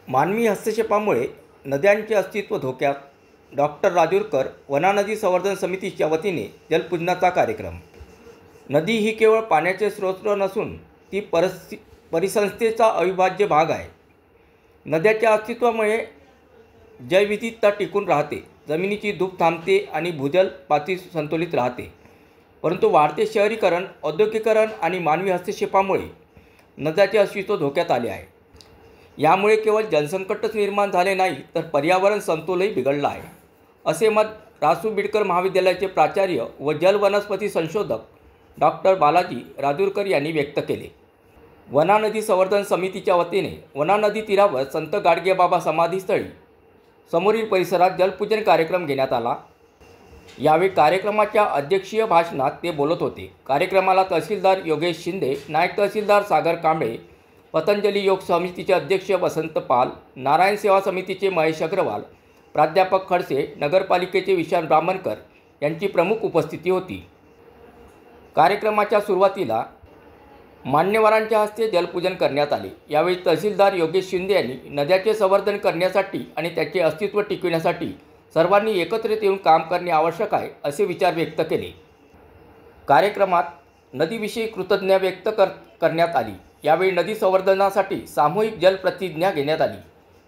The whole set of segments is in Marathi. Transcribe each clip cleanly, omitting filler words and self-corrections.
मानवी हस्तक्षेपामुळे नद्यांचे अस्तित्व धोक्यात. डॉक्टर राजूरकर वना नदी संवर्धन समितीच्या वतीने जलपूजनाचा कार्यक्रम. नदी ही केवळ पाण्याचे स्रोत नसून ती परिसंस्थेचा अविभाज्य भाग आहे. नद्याच्या अस्तित्वामुळे जैवविविधता टिकून राहते, जमिनीची धूप थांबते आणि भूजल पातळी संतुलित राहते. परंतु वाढते शहरीकरण, औद्योगिकीकरण आणि मानवी हस्तक्षेपामुळे नद्याचे अस्तित्व धोक्यात आले आहे. यामुळे केवळ जलसंकटच निर्माण झाले नाही तर पर्यावरण समतोलही बिघडला आहे, असे मत रा.सु. बिडकर महाविद्यालयाचे प्राचार्य व जलवनस्पती संशोधक डॉक्टर बालाजी राजूरकर यांनी व्यक्त केले. वना नदी संवर्धन समितीच्या वतीने वना नदी तीरावर संत गाडगेबाबा समाधीस्थळी समोरील परिसरात जलपूजन कार्यक्रम घेण्यात आला. यावेळी कार्यक्रमाच्या अध्यक्षीय भाषणात ते बोलत होते. कार्यक्रमाला तहसीलदार योगेश शिंदे, नायब तहसीलदार सागर कांबळे, पतंजली योग समितीचे अध्यक्ष वसंत पाल, नारायण सेवा समितीचे महेश अग्रवाल, प्राध्यापक खडसे, नगरपालिकेचे विशाल ब्राह्मणकर यांची प्रमुख उपस्थिती होती. कार्यक्रमाच्या सुरुवातीला मान्यवरांच्या हस्ते जलपूजन करण्यात आले. यावेळी तहसीलदार योगेश शिंदे यांनी नद्याचे संवर्धन करण्यासाठी आणि त्याचे अस्तित्व टिकविण्यासाठी सर्वांनी एकत्रित येऊन काम करणे आवश्यक आहे, असे विचार व्यक्त केले. कार्यक्रमात नदीविषयी कृतज्ञता व्यक्त करण्यात आली. यावेळी नदी संवर्धनासाठी सामूहिक जलप्रतिज्ञा घेण्यात आली.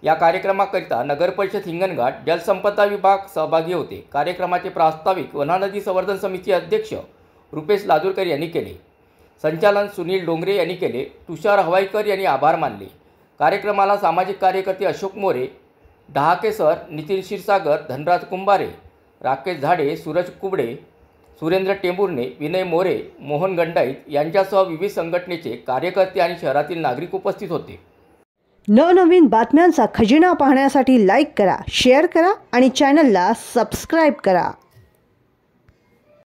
या कार्यक्रमाकरिता नगरपरिषद हिंगणघाट जलसंपदा विभाग सहभागी होते. कार्यक्रमाचे प्रास्ताविक वना नदी संवर्धन समिती अध्यक्ष रुपेश लाजूरकर यांनी केले. संचालन सुनील डोंगरे यांनी केले. तुषार हवाईकर यांनी आभार मानले. कार्यक्रमाला सामाजिक कार्यकर्ते अशोक मोरे, डहाके सर, नितीन क्षीरसागर, धनराज कुंभारे, राकेश झाडे, सूरज कुबडे, सुरेंद्र टेंभुर्णे, विनय मोरे, मोहन गंडाईत यांच्यासह विविध संघटनेचे कार्यकर्ते आणि शहरातील नागरिक उपस्थित होते. नवनवीन बातम्यांचा खजिना पाहण्यासाठी लाईक करा, शेअर करा आणि चॅनलला सबस्क्राईब करा.